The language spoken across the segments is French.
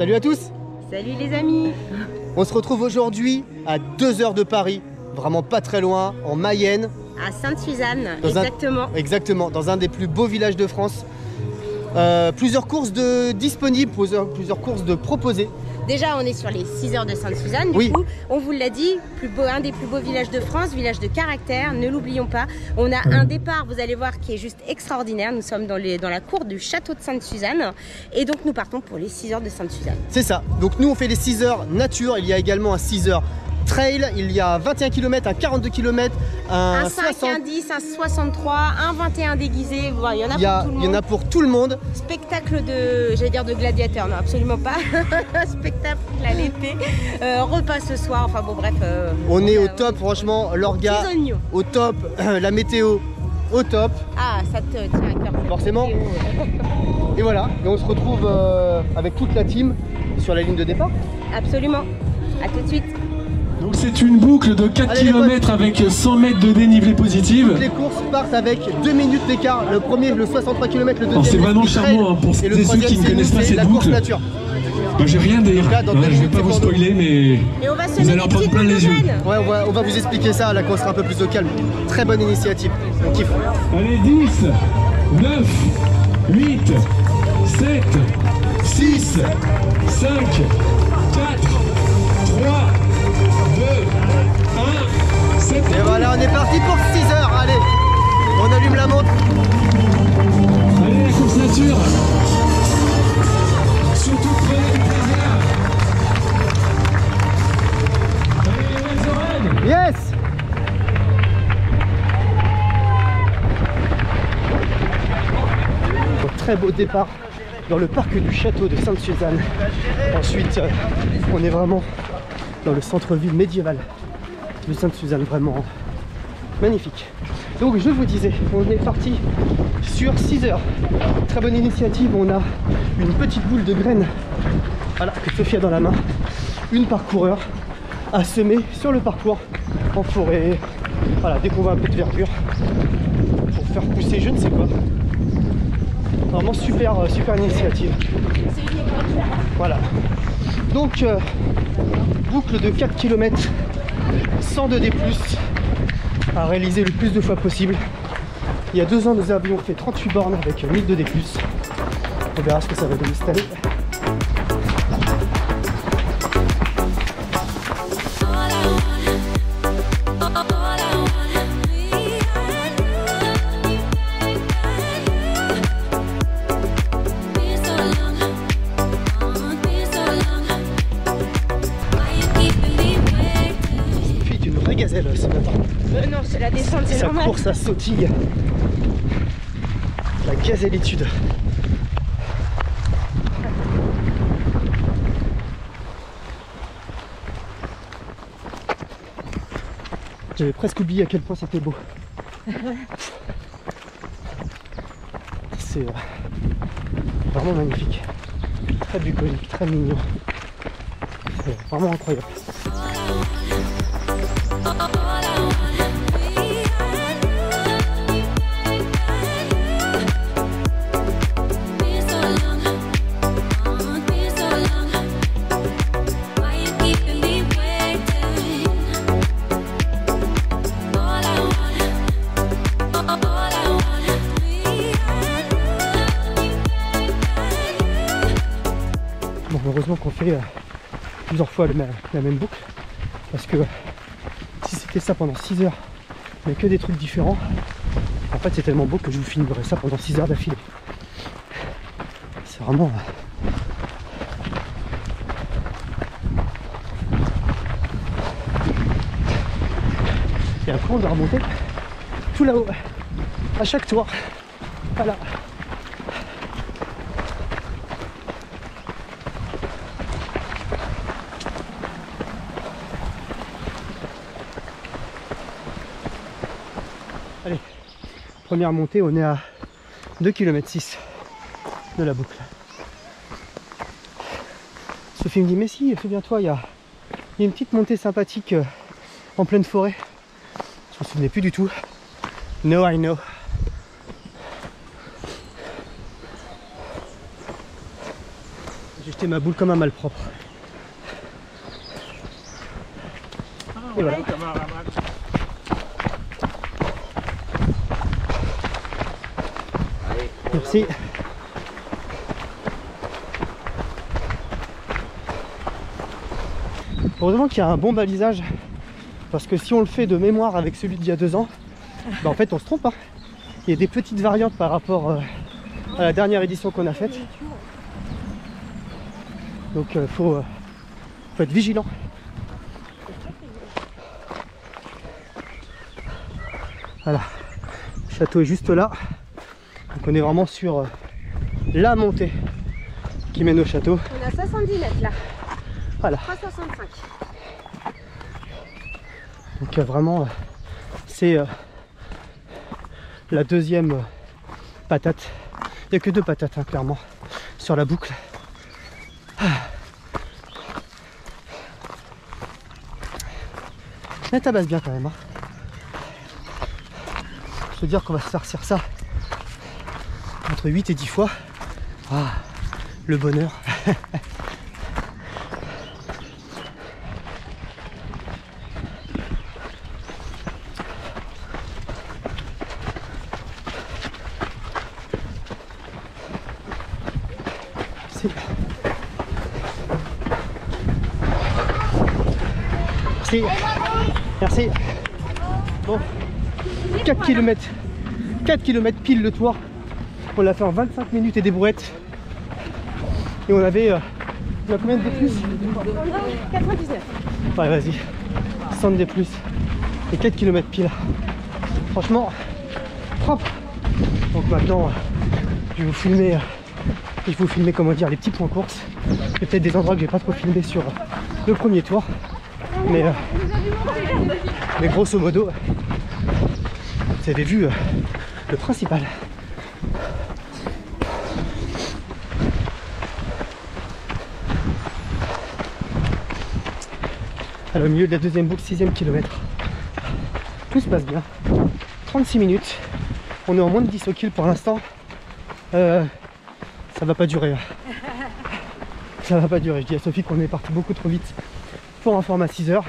Salut à tous. Salut les amis. On se retrouve aujourd'hui à 2 heures de Paris, vraiment pas très loin, en Mayenne. À Sainte-Suzanne, exactement. Exactement, dans un des plus beaux villages de France. Plusieurs courses disponibles, plusieurs courses de proposées. Déjà, on est sur les 6 heures de Sainte-Suzanne. Du coup, on vous l'a dit, un des plus beaux villages de France, village de caractère, ne l'oublions pas. On a un départ, vous allez voir, qui est juste extraordinaire. Nous sommes dans la cour du château de Sainte-Suzanne. Et donc, nous partons pour les 6 heures de Sainte-Suzanne. C'est ça. Donc, nous, on fait les 6 heures nature. Il y a également un 6 heures trail. Il y a 21 km, un 42 km, un 5, un 10, un 63, un 21 déguisé. Voilà, il y en a pour tout le monde. Il y en a pour tout le monde. Spectacle de gladiateur, non, absolument pas. Spectacle à l'été. Repas ce soir, enfin bon, bref. On est au top, franchement, l'orga au top, la météo au top. Ah, ça te tient à cœur. Forcément. Et voilà, et on se retrouve avec toute la team sur la ligne de départ. Absolument. À tout de suite. Donc c'est une boucle de 4 km avec 100 mètres de dénivelé positif. Toutes les courses partent avec 2 minutes d'écart. Le premier, le 63 km, le deuxième. C'est vraiment charmant hein, pour ceux qui ne connaissent pas cette boucle. Bah, j'ai rien à dire, je vais pas vous spoiler mais vous allez en prendre plein les yeux. Ouais, on va vous expliquer ça, là quand on sera un peu plus au calme. Très bonne initiative, on kiffe. Allez, 10, 9, 8, 7, 6, 5, 4, 3, 2, 1, 7. Et voilà, on est parti pour 6 heures, allez, on allume la montre. Allez, la course nature. Surtout prenez du plaisir. Allez, les oreilles. Yes. Très beau départ dans le parc du château de Sainte-Suzanne. Ensuite, on est vraiment dans le centre-ville médiéval de Sainte-Suzanne, vraiment magnifique. Donc je vous disais, on est parti sur 6 heures. Très bonne initiative, on a une petite boule de graines, voilà, que Sophie a dans la main, une par coureur à semer sur le parcours en forêt, voilà, dès qu'on voit un peu de verdure pour faire pousser je ne sais quoi. Vraiment super initiative. Voilà. Donc boucle de 4 km, 102 D+, à réaliser le plus de fois possible. Il y a 2 ans, nous avions fait 38 bornes avec 1002 D+. On verra ce que ça va donner cette année. Gazelle ce matin. Non, c'est la descente, c'est normal. Sa course à sautille. La gazellitude. J'avais presque oublié à quel point c'était beau. C'est vraiment magnifique. Très bucolique, très mignon. C'est vraiment incroyable. Bon, heureusement qu'on fait plusieurs fois la même boucle, parce que si c'était ça pendant 6 heures mais que des trucs différents, en fait c'est tellement beau que je vous filmerai ça pendant 6 heures d'affilée. C'est vraiment... Et après on doit remonter tout là-haut, à chaque tour. Voilà. Allez, première montée, on est à 2,6 km de la boucle. Sophie me dit, mais si, souviens-toi, il y a une petite montée sympathique en pleine forêt. Je me souvenais plus du tout. No, I know. J'ai jeté ma boule comme un malpropre. Et voilà. Merci. Heureusement qu'il y a un bon balisage, parce que si on le fait de mémoire avec celui d'il y a 2 ans, bah en fait on se trompe. Hein. Il y a des petites variantes par rapport à la dernière édition qu'on a faite. Donc faut être vigilant. Voilà, le château est juste là. Donc on est vraiment sur la montée qui mène au château. On a 70 mètres là. Voilà. 365. Donc vraiment c'est la deuxième patate. Il n'y a que 2 patates hein, clairement sur la boucle. Elle tabasse bien quand même. Hein. Je veux dire qu'on va se farcir ça entre 8 et 10 fois. Ah, le bonheur. Merci. Merci. Bon, 4 km. 4 km pile le tour. On l'a fait en 25 minutes et des brouettes. Et on avait... on a combien de plus? 99. Ouais, vas-y. 100 de plus. Et 4 km pile. Franchement, propre. Donc maintenant, je vais vous filmer, comment dire, les petits points courses. Il y a peut-être des endroits que j'ai pas trop filmé sur le premier tour. Mais grosso modo, vous avez vu le principal. Alors, au milieu de la deuxième boucle, 6e kilomètre. Tout se passe bien. 36 minutes. On est en moins de 10 au kill pour l'instant. Ça va pas durer. Ça va pas durer. Je dis à Sophie qu'on est parti beaucoup trop vite pour un format 6 heures.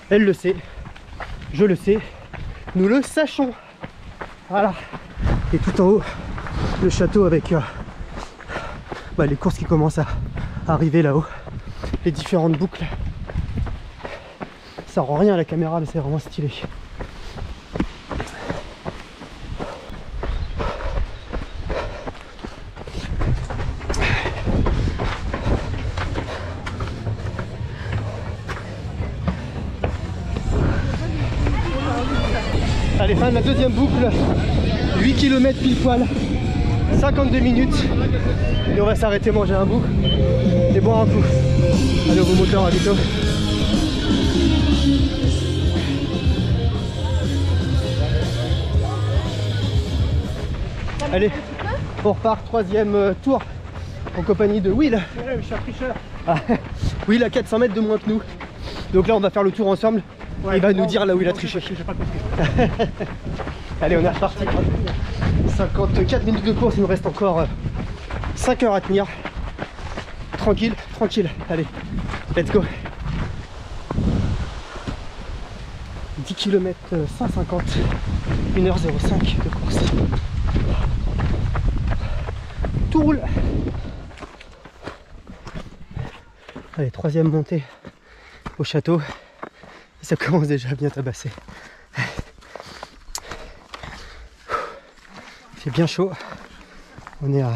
Elle le sait. Je le sais. Nous le sachons. Voilà. Et tout en haut, le château avec les courses qui commencent à arriver là-haut. Les différentes boucles. Ça rend rien à la caméra, mais c'est vraiment stylé. Allez, fin de la deuxième boucle. 8 km pile poil. 52 minutes. Et on va s'arrêter manger un bout et boire un coup. Allez, au beau moteur, à bientôt. Allez, on repart, 3e tour en compagnie de Will. Je suis un tricheur. Ah, Will à 400 mètres de moins que nous. Donc là on va faire le tour ensemble. Ouais, il va nous dire là où il a triché. J'ai pas compris. Allez, on est reparti. 54 minutes de course, il nous reste encore 5 heures à tenir. Tranquille, tranquille. Allez, let's go. 10 km 150, 1h05 de course. Tout roule. Allez, 3e montée au château. Et ça commence déjà à bien tabasser. Il fait bien chaud. On est à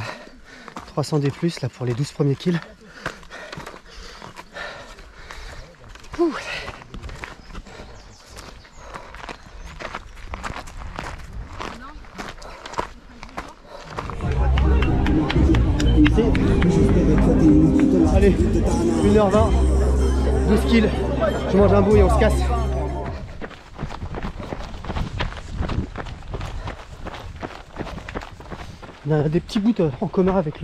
300 D+, là pour les 12 premiers kills. Ouh. Allez, 1h20, 12 kills. Je mange un bout et on se casse. On a des petits bouts en commun avec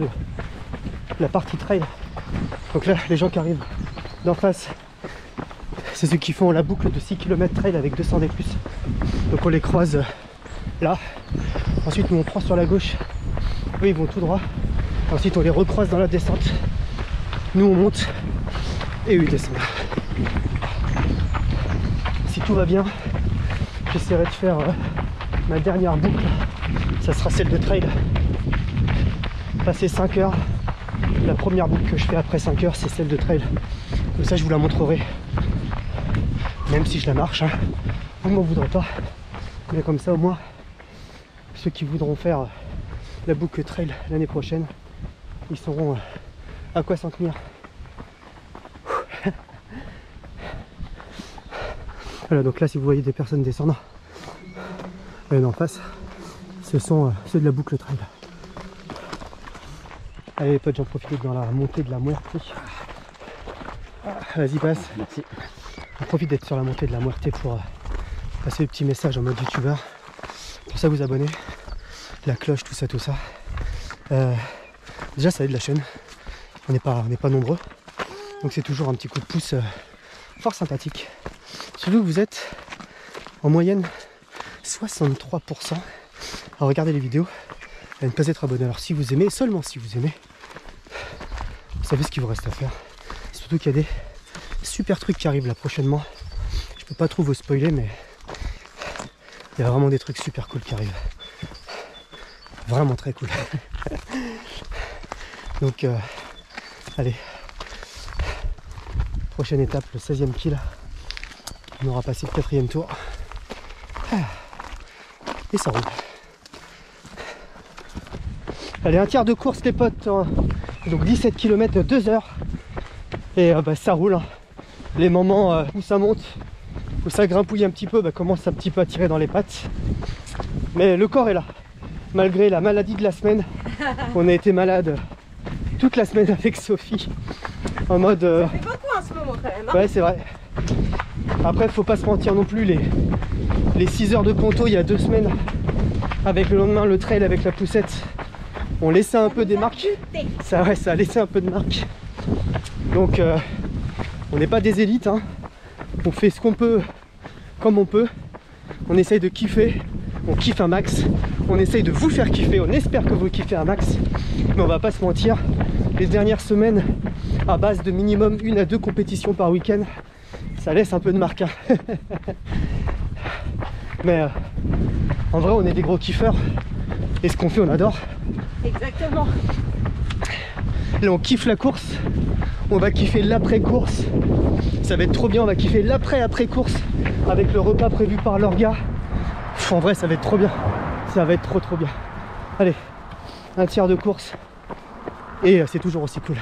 la partie trail. Donc là, les gens qui arrivent d'en face, c'est ceux qui font la boucle de 6 km trail avec 200 D+. Donc on les croise là. Ensuite, nous on prend sur la gauche. Eux, ils vont tout droit. Ensuite on les recroise dans la descente. Nous on monte et eux ils descendent. Si tout va bien, j'essaierai de faire ma dernière boucle. Ça sera celle de trail. Passer 5 heures. La première boucle que je fais après 5 heures, c'est celle de trail. Comme ça je vous la montrerai. Même si je la marche, hein. Vous ne m'en voudrez pas. Mais comme ça au moins, ceux qui voudront faire la boucle trail l'année prochaine, ils sauront à quoi s'en tenir. Voilà, donc là si vous voyez des personnes descendre en face, ce sont ceux de la boucle trail. Allez les potes, j'en profite dans la montée de la Muerte. Vas-y passe. Merci. J'en profite d'être sur la montée de la Muerte pour passer le petit message en mode youtubeur. Pour ça vous abonner, la cloche, tout ça. Déjà ça aide la chaîne. On n'est pas nombreux. Donc c'est toujours un petit coup de pouce fort sympathique. Surtout que vous êtes en moyenne 63% à regarder les vidéos et à ne pas être abonné. Alors si vous aimez, seulement si vous aimez, vous savez ce qu'il vous reste à faire. Surtout qu'il y a des super trucs qui arrivent là prochainement. Je peux pas trop vous spoiler, mais il y a vraiment des trucs super cool qui arrivent. Vraiment très cool. Donc allez, prochaine étape, le 16e kill. On aura passé le 4e tour. Et ça roule. Allez, un tiers de course les potes. Donc 17 km de 2 heures. Et ça roule. Hein. Les moments où ça monte, où ça grimpouille un petit peu, commence un petit peu à tirer dans les pattes. Mais le corps est là. Malgré la maladie de la semaine. On a été malade toute la semaine avec Sophie. En mode... Ça fait beaucoup en ce moment quand même. Hein. Ouais, c'est vrai. Après, faut pas se mentir non plus. Les 6 heures de ponto il y a 2 semaines, avec le lendemain le trail avec la poussette, on laissait un peu des marques. Ça a laissé un peu de marques. Donc on n'est pas des élites, hein. On fait ce qu'on peut comme on peut. On essaye de kiffer, on kiffe un max. On essaye de vous faire kiffer, on espère que vous kiffez un max. Mais on va pas se mentir, les dernières semaines, à base de minimum 1 à 2 compétitions par week-end, ça laisse un peu de marque. Hein. Mais en vrai on est des gros kiffeurs. Et ce qu'on fait on adore. Exactement. Là on kiffe la course. On va kiffer l'après-course. Ça va être trop bien, on va kiffer l'après-course. Avec le repas prévu par l'orga. En vrai ça va être trop bien. Ça va être trop bien. Allez, un tiers de course. Et c'est toujours aussi cool.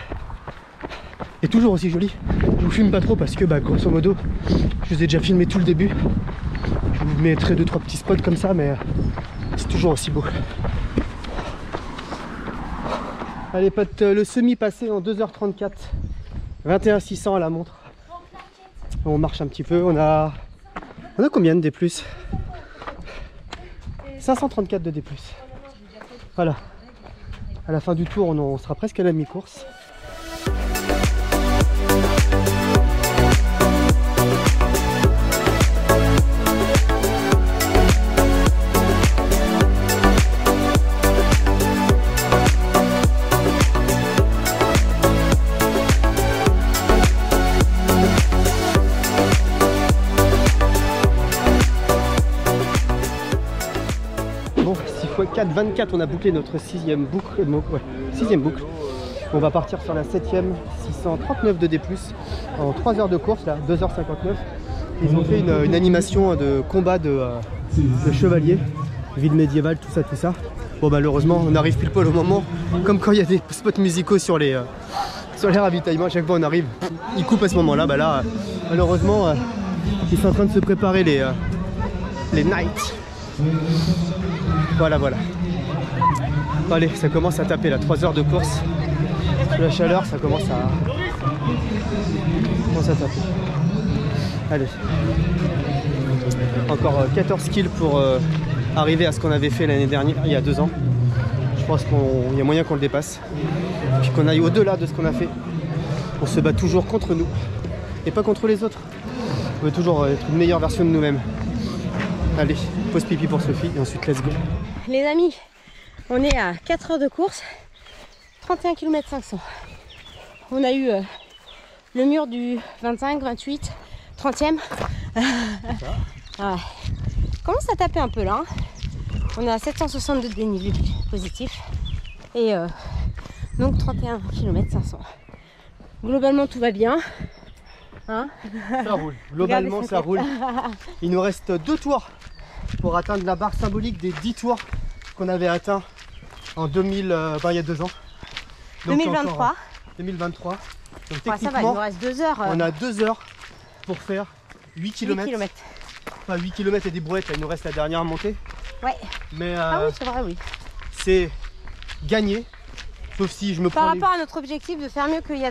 Et toujours aussi joli. Je vous filme pas trop parce que grosso modo je vous ai déjà filmé tout le début. Je vous mettrai 2-3 petits spots comme ça, mais c'est toujours aussi beau. Allez potes, le semi passé en 2h34. 21 600 à la montre. On marche un petit peu. On a combien de D+? 534 de D+. Voilà. À la fin du tour, on sera presque à la mi-course. Bon, 6 x 4, 24, on a bouclé notre 6e boucle. Ouais, 6e boucle. On va partir sur la 7e, 639 de D+, en 3 heures de course, là, 2h59. Ils ont fait une animation de combat de chevalier, ville médiévale, tout ça. Bon, malheureusement, on arrive pile poil au moment, comme quand il y a des spots musicaux sur les ravitaillements, à chaque fois on arrive, ils coupent à ce moment-là. Là, malheureusement, ils sont en train de se préparer les nights. Voilà. Allez, ça commence à taper là, 3 heures de course. La chaleur, ça commence à taper. Allez. Encore 14 kills pour arriver à ce qu'on avait fait l'année dernière, il y a 2 ans. Je pense qu'il y a moyen qu'on le dépasse. Puis qu'on aille au-delà de ce qu'on a fait. On se bat toujours contre nous et pas contre les autres. On veut toujours être une meilleure version de nous-mêmes. Allez, pause pipi pour Sophie et ensuite let's go. Les amis, on est à 4 heures de course. 31 km 500. On a eu le mur du 25, 28, 30e. Ouais. Commence à taper un peu là. On est à 762 de dénivelé positif. Et donc 31 km 500. Globalement tout va bien. Hein, ça roule. Globalement ça roule. Il nous reste 2 tours pour atteindre la barre symbolique des 10 tours qu'on avait atteint en 2000, il y a 2 ans. Donc 2023. encore, 2023. Donc ouais, ça va, il nous reste 2 heures. On a 2 heures pour faire 8 km. Enfin 8 km et des brouettes, là, il nous reste la dernière montée. Ouais. Mais ah oui, c'est vrai, oui. C'est gagné. Sauf si je me prends par rapport à notre objectif de faire mieux qu'il y a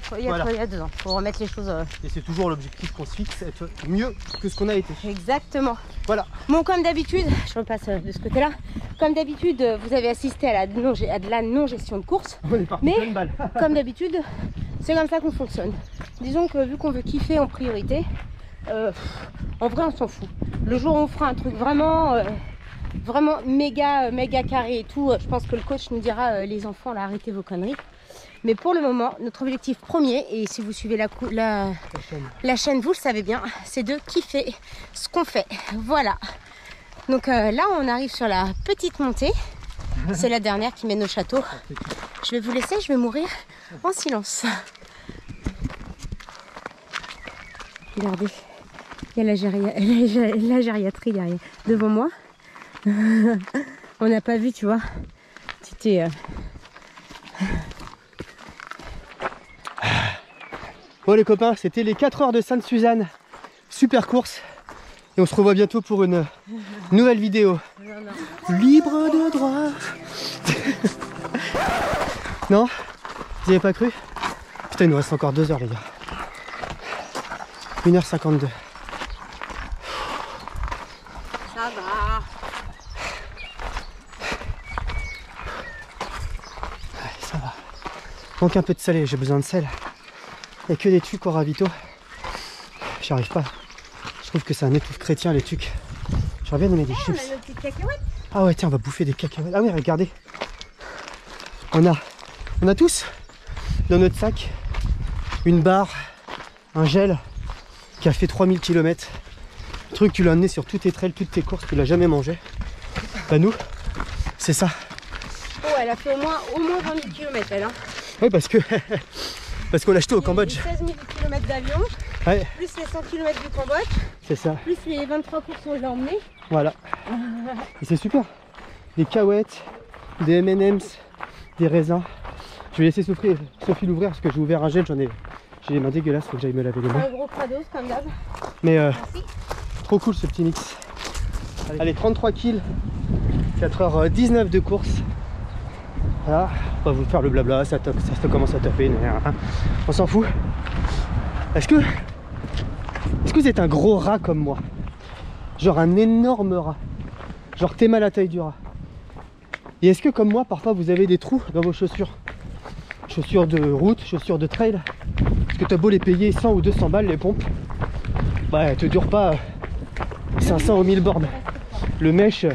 2 ans. Pour remettre les choses. Et c'est toujours l'objectif qu'on se fixe, être mieux que ce qu'on a été. Exactement. Voilà. Bon, comme d'habitude, je repasse de ce côté-là. Comme d'habitude, vous avez assisté à de la non-gestion de course. On est parti mais plein de balles. Comme d'habitude, c'est comme ça qu'on fonctionne. Disons que vu qu'on veut kiffer en priorité, en vrai on s'en fout. Le jour où on fera un truc vraiment méga carré et tout, je pense que le coach nous dira les enfants là, arrêtez vos conneries. Mais pour le moment, notre objectif premier, et si vous suivez la chaîne, vous le savez bien, c'est de kiffer ce qu'on fait. Voilà. Donc là, on arrive sur la petite montée. C'est la dernière qui mène au château. Je vais vous laisser, je vais mourir en silence. Regardez, il y a la gériatrie derrière, devant moi. On n'a pas vu, tu vois. C'était... Bon les copains, c'était les 4 heures de Sainte-Suzanne. Super course. Et on se revoit bientôt pour une nouvelle vidéo. Libre de droit. Non? Vous n'y avez pas cru? Putain, il nous reste encore 2 heures les gars. 1h52. Ça va. Ouais, ça va. Manque un peu de salé, j'ai besoin de sel. Il n'y a que des tucs au ravito. J'y arrive pas. Je trouve que c'est un étouffe chrétien les tucs. J'aurais bien aimé des chips. On a nos petites cacahuètes. Ah ouais tiens, on va bouffer des cacahuètes. Ah oui regardez. On a tous dans notre sac une barre, un gel qui a fait 3000 km. Le truc tu l'as amené sur tous tes trails, toutes tes courses, tu l'as jamais mangé. Bah nous, c'est ça. Oh elle a fait au moins 20 000 km elle hein. Ouais parce que parce qu'on l'a acheté au Cambodge. 16 000 km d'avion, ouais. Plus les 100 km du Cambodge, c'est ça. Plus les 23 courses où je l'ai emmené. Voilà. Et c'est super. Des cacahuètes, des M&M's, des raisins. Je vais laisser Sophie l'ouvrir parce que j'ai ouvert un gel, j'ai les mains dégueulasses, faut que j'aille me laver les mains. Un gros Prados comme d'hab. Mais trop cool ce petit mix. Allez 33 kills, 4h19 de course. Voilà, on va vous faire le blabla, ça commence à taper, on s'en fout. Est-ce que vous êtes un gros rat comme moi? Genre un énorme rat. Genre t'es mal à la taille du rat. Et est-ce que comme moi, parfois vous avez des trous dans vos chaussures? Chaussures de route, chaussures de trail. Parce que t'as beau les payer 100 ou 200 balles les pompes, bah elles te durent pas 500 ou 1000 bornes. Le mèche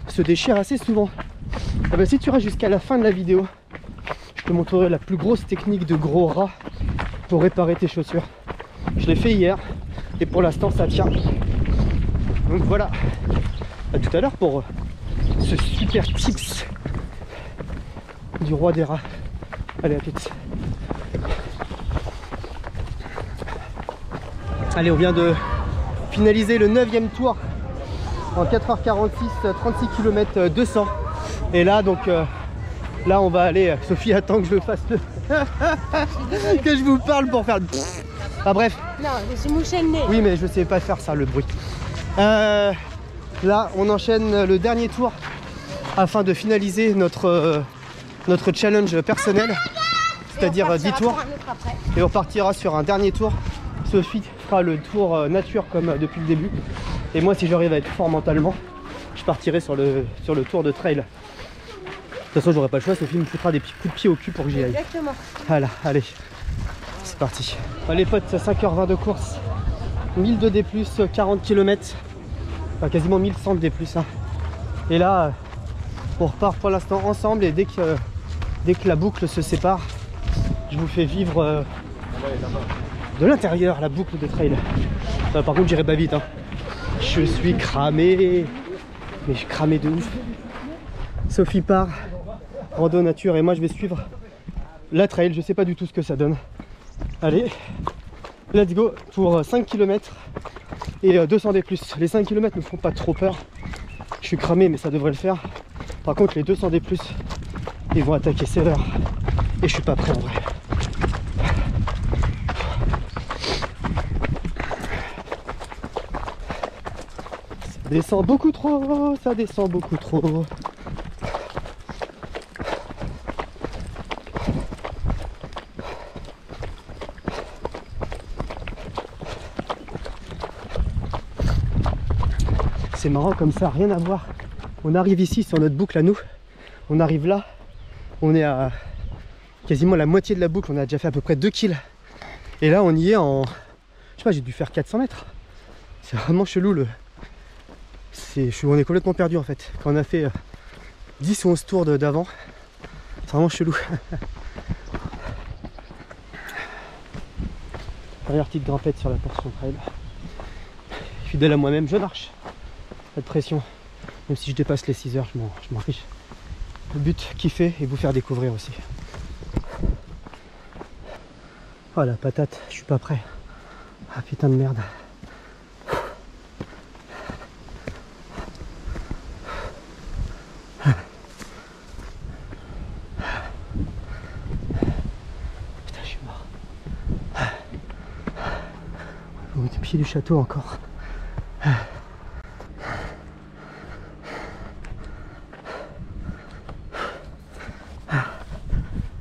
se déchire assez souvent. Ah bah, si tu restes jusqu'à la fin de la vidéo, je te montrerai la plus grosse technique de gros rat pour réparer tes chaussures. Je l'ai fait hier et pour l'instant ça tient. Donc voilà, à tout à l'heure pour ce super tips du roi des rats. Allez, à toutes. Allez, on vient de finaliser le 9e tour en 4h46, 36 km 200. Et là donc là on va aller, Sophie attend que je fasse le que je vous parle pour faire le ah bref. Non, je suis mouché le nez. Oui mais je sais pas faire ça le bruit. Là on enchaîne le dernier tour afin de finaliser notre challenge personnel, c'est-à-dire 10 tours. Et on partira sur un dernier tour. Sophie fera le tour nature comme depuis le début. Et moi si j'arrive à être fort mentalement, je partirai sur le tour de trail. De toute façon j'aurai pas le choix, Sophie me foutra des petits coups de pied au cul pour que j'y aille. Exactement. Voilà, allez, c'est parti. Les potes, 5h20 de course, 1002 D+, 40 km, enfin quasiment 1100 D+. Hein. Et là, on repart pour l'instant ensemble et dès dès que la boucle se sépare, je vous fais vivre de l'intérieur la boucle de trail. Par contre j'irai pas vite hein. Je suis cramé, mais je suis cramé de ouf. Sophie part, rando nature, et moi je vais suivre la trail, je sais pas du tout ce que ça donne. Allez, let's go pour 5 km et 200 D+. Les 5 km ne me font pas trop peur, je suis cramé mais ça devrait le faire. Par contre les 200 D+, ils vont attaquer sévère et je suis pas prêt en vrai. Ça descend beaucoup trop, ça descend beaucoup trop. C'est marrant comme ça, rien à voir. On arrive ici sur notre boucle à nous, on arrive là, on est à quasiment la moitié de la boucle, on a déjà fait à peu près 2 kills. Et là on y est en, je sais pas, j'ai dû faire 400 mètres. C'est vraiment chelou le... On est complètement perdu en fait. Quand on a fait 10 ou 11 tours d'avant, c'est vraiment chelou. Dernière petite grimpette sur la portion trail. Fidèle à moi-même, je marche. Pas de pression. Même si je dépasse les 6 heures, je m'en fiche. Le but, kiffer et vous faire découvrir aussi. Oh la patate, je suis pas prêt. Ah putain de merde. Putain, je suis mort. Au pied du château encore.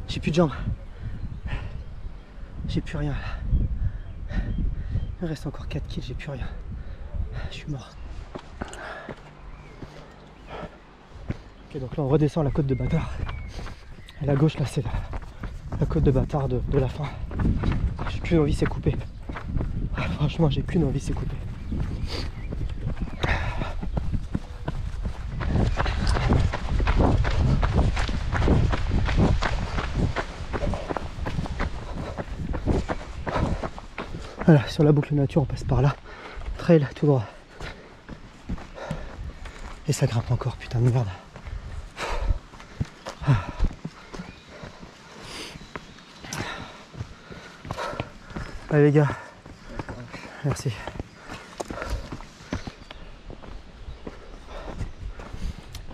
J'ai plus de jambes. J'ai plus rien là. Il me reste encore 4 kills, j'ai plus rien. Je suis mort. Ok, donc là on redescend la côte de bâtard. Et la gauche là c'est la côte de bâtard de la fin. J'ai qu'une envie, c'est couper. Franchement j'ai qu'une envie, c'est couper. Voilà, sur la boucle nature, on passe par là. Trail, tout droit. Et ça grimpe encore, putain de merde. Allez les gars. Merci.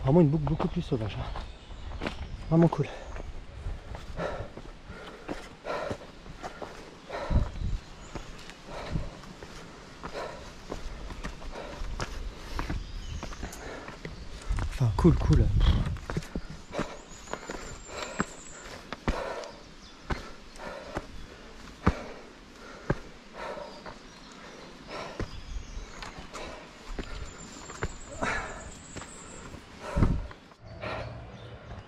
Vraiment une boucle beaucoup plus sauvage. Vraiment cool. Cool, cool.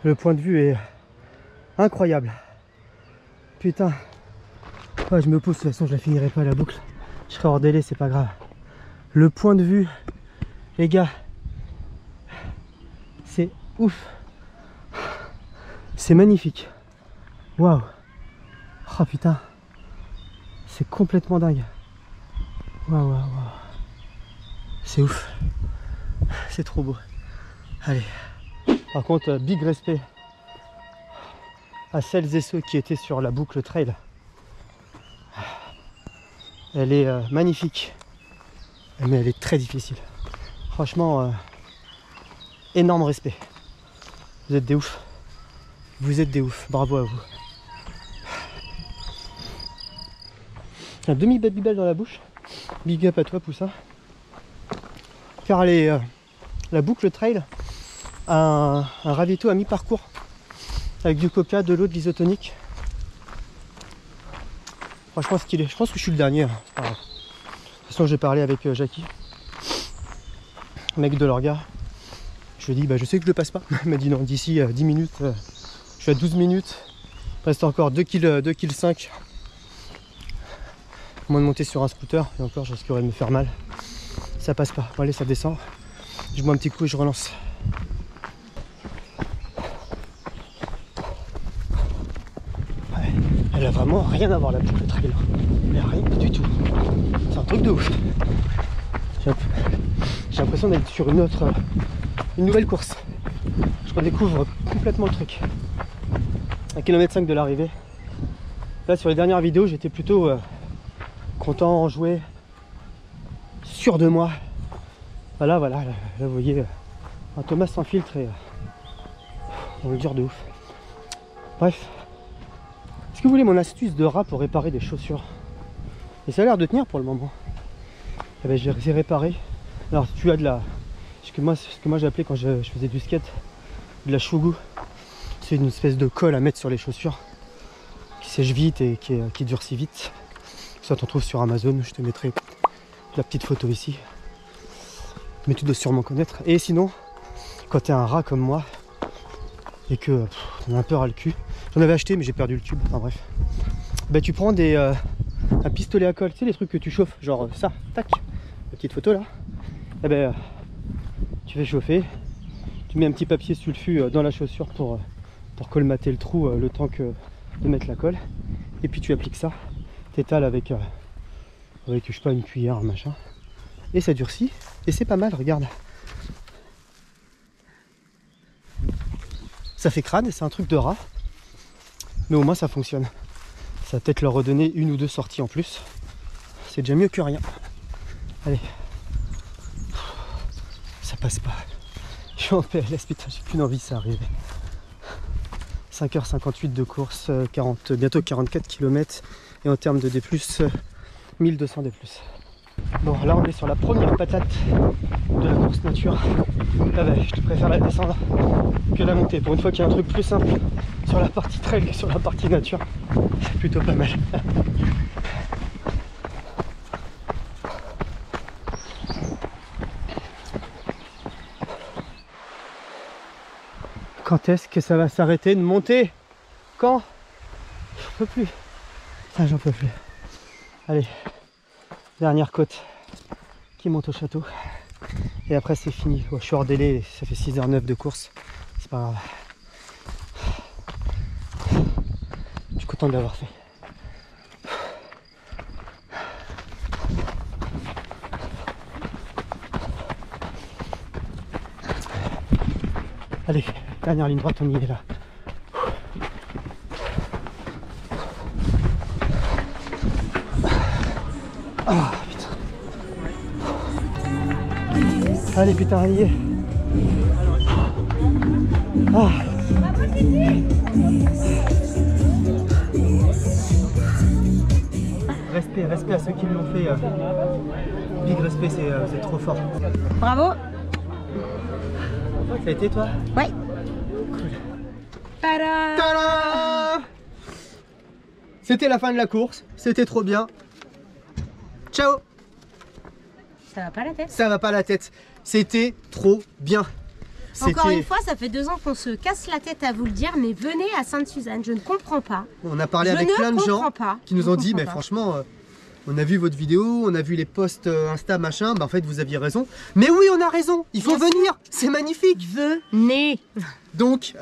Le point de vue est incroyable. Putain. Ouais, je me pousse, de toute façon je la finirai pas la boucle. Je serai hors délai, c'est pas grave. Le point de vue, les gars. C'est ouf. C'est magnifique. Waouh. Oh putain. C'est complètement dingue. Waouh, waouh, waouh. C'est ouf. C'est trop beau. Allez. Par contre, big respect à celles et ceux qui étaient sur la boucle trail. Elle est magnifique. Mais elle est très difficile. Franchement... énorme respect. Vous êtes des oufs. Vous êtes des oufs. Bravo à vous. Un demi Babybel dans la bouche. Big up à toi, Poussin. Car la boucle trail a un ravito à mi-parcours. Avec du coca, de l'eau, de l'isotonique. Franchement stylé. Je pense que je suis le dernier. C'est pas grave. De toute façon, j'ai parlé avec Jackie. Mec de l'orga. Je lui ai dit, bah, je sais que je le passe pas. Il m'a dit non, d'ici 10 minutes, je suis à 12 minutes. Il reste encore 2 kg 5. Moins de monter sur un scooter. Et encore, je risquerais de me faire mal. Ça passe pas. Bon, allez, ça descend. Je bois un petit coup et je relance. vraiment rien à voir la boucle trail. Mais rien du tout. C'est un truc de ouf. J'ai l'impression d'être sur une nouvelle course. Je redécouvre complètement le truc. À 1,5 km de l'arrivée. Là sur les dernières vidéos j'étais plutôt content, enjoué, sûr de moi. Voilà, là vous voyez un Thomas sans filtre et on le dure de ouf. Bref. Est-ce que vous voulez mon astuce de rat pour réparer des chaussures? Et ça a l'air de tenir pour le moment. Eh ben, je les ai réparés. Alors tu as de la... ce que moi j'ai appelé quand je faisais du skate, de la chougou. C'est une espèce de colle à mettre sur les chaussures qui sèche vite et qui durcit vite. Ça t'en trouves sur Amazon, je te mettrai la petite photo ici. Mais tu dois sûrement connaître. Et sinon, quand t'es un rat comme moi et que on a un peu ras le cul, j'en avais acheté mais j'ai perdu le tube, enfin bref. Ben, tu prends un pistolet à colle, tu sais les trucs que tu chauffes, genre ça, tac, la petite photo là. Et ben, tu fais chauffer, tu mets un petit papier sulfu dans la chaussure pour colmater le trou le temps de mettre la colle. Et puis tu appliques ça, t'étales avec je sais pas, une cuillère, un machin. Et ça durcit, et c'est pas mal, regarde. Ça fait crade, c'est un truc de rat. Mais au moins ça fonctionne. Ça va peut-être leur redonner 1 ou 2 sorties en plus. C'est déjà mieux que rien. Allez. Ça passe pas. Je suis en PLS, putain, j'ai plus d'envie, ça arrive. 5h58 de course, bientôt 44 km. Et en termes de D+, 1200 D+. Bon, là on est sur la première patate de la course nature. Ah bah, je te préfère la descendre que la montée. Pour une fois qu'il y a un truc plus simple sur la partie trail que sur la partie nature, c'est plutôt pas mal. Quand est-ce que ça va s'arrêter de monter? Quand? J'en peux plus. Ah, j'en peux plus. Allez, dernière côte qui monte au château. Et après c'est fini. Oh, je suis hors délai, ça fait 6h09 de course. C'est pas grave. Je suis content de l'avoir fait. Allez, dernière ligne droite, on y est là. Ah putain. Allez putain, on y est. Ah. Respect à ceux qui l'ont fait. Big respect, c'est trop fort. Bravo. Ça a été toi? Ouais. Cool. Tada. Tada. C'était la fin de la course, c'était trop bien. Ciao. Ça va pas la tête? Ça va pas la tête. C'était trop bien. Encore une fois, ça fait 2 ans qu'on se casse la tête à vous le dire, mais venez à Sainte-Suzanne, je ne comprends pas. On a parlé avec plein de gens qui nous ont dit, mais franchement, on a vu votre vidéo, on a vu les posts Insta, machin, bah en fait vous aviez raison. Mais oui, on a raison, il faut venir, c'est magnifique. Venez. Donc,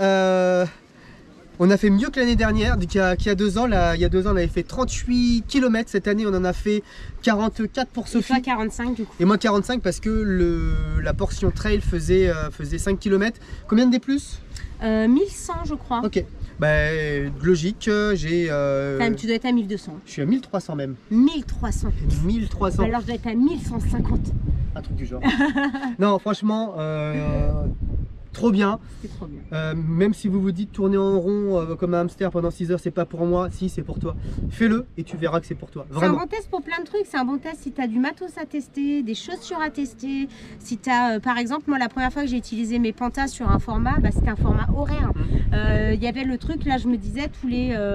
on a fait mieux que l'année dernière, qu'il y a 2 ans. Là, il y a 2 ans, on avait fait 38 km. Cette année, on en a fait 44 pour Sophie. Et toi, 45 du coup. Et moi, 45 parce que la portion trail faisait 5 km. Combien de D+? 1100, je crois. Ok. Bah, logique, j'ai... tu dois être à 1200. Je suis à 1300 même. 1300. 1300. Alors, je dois être à 1150. Un truc du genre. Non, franchement... trop bien. C'est trop bien. Même si vous vous dites tourner en rond comme un hamster pendant 6 heures, c'est pas pour moi. Si, c'est pour toi. Fais-le et tu verras que c'est pour toi. Vraiment. C'est un bon test pour plein de trucs. C'est un bon test si tu as du matos à tester, des chaussures à tester. Si tu as, par exemple, moi, la première fois que j'ai utilisé mes pantas sur un format, bah, c'était un format horaire. Il y avait le truc, là, je me disais,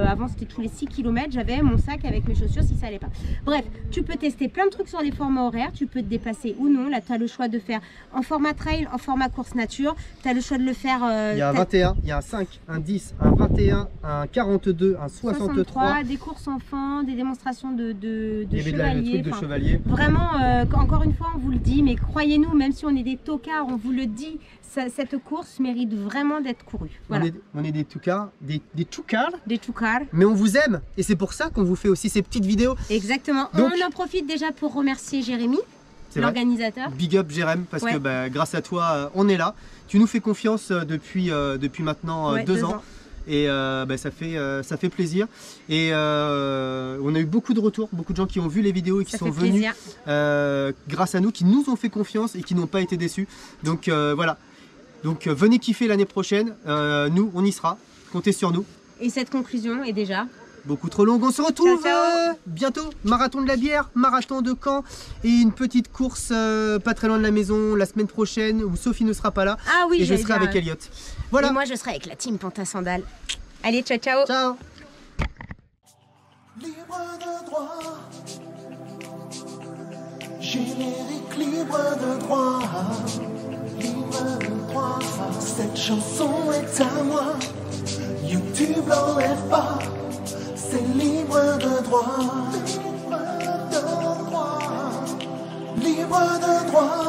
avant, c'était tous les 6 km, j'avais mon sac avec mes chaussures si ça allait pas. Bref, tu peux tester plein de trucs sur des formats horaires. Tu peux te dépasser ou non. Là, tu as le choix de faire en format trail, en format course nature. tu as le choix de le faire. Il y a un 21, il y a un 5, un 10, un 21, un 42, un 63. Des courses enfants, des démonstrations de chevalier. De chevalier. Vraiment, encore une fois, on vous le dit, mais croyez-nous, même si on est des tocards, on vous le dit, cette course mérite vraiment d'être courue. Voilà. On est des toucards, des toucards. Des toucards. Mais on vous aime et c'est pour ça qu'on vous fait aussi ces petites vidéos. Exactement. Donc, on en profite déjà pour remercier Jérémy, l'organisateur. Big up Jérém, parce que bah, grâce à toi, on est là. Tu nous fais confiance depuis maintenant 2 ans. Et bah, ça fait plaisir. Et on a eu beaucoup de retours, beaucoup de gens qui ont vu les vidéos et qui sont venus grâce à nous, qui nous ont fait confiance et qui n'ont pas été déçus. Donc voilà. Donc venez kiffer l'année prochaine. Nous, on y sera. Comptez sur nous. Et cette conclusion est déjà beaucoup trop longue. On se retrouve bientôt. Marathon de la bière, marathon de Caen et une petite course pas très loin de la maison la semaine prochaine où Sophie ne sera pas là. Ah oui, et je serai avec Elliot. Voilà. Et moi je serai avec la team Panta Sandal. Allez, ciao ciao. Ciao. Libre de droit. Générique libre de droit. Libre de droit. Cette chanson est à moi. YouTube l'enlève pas. C'est libre de droit. Libre de droit. Libre de droit.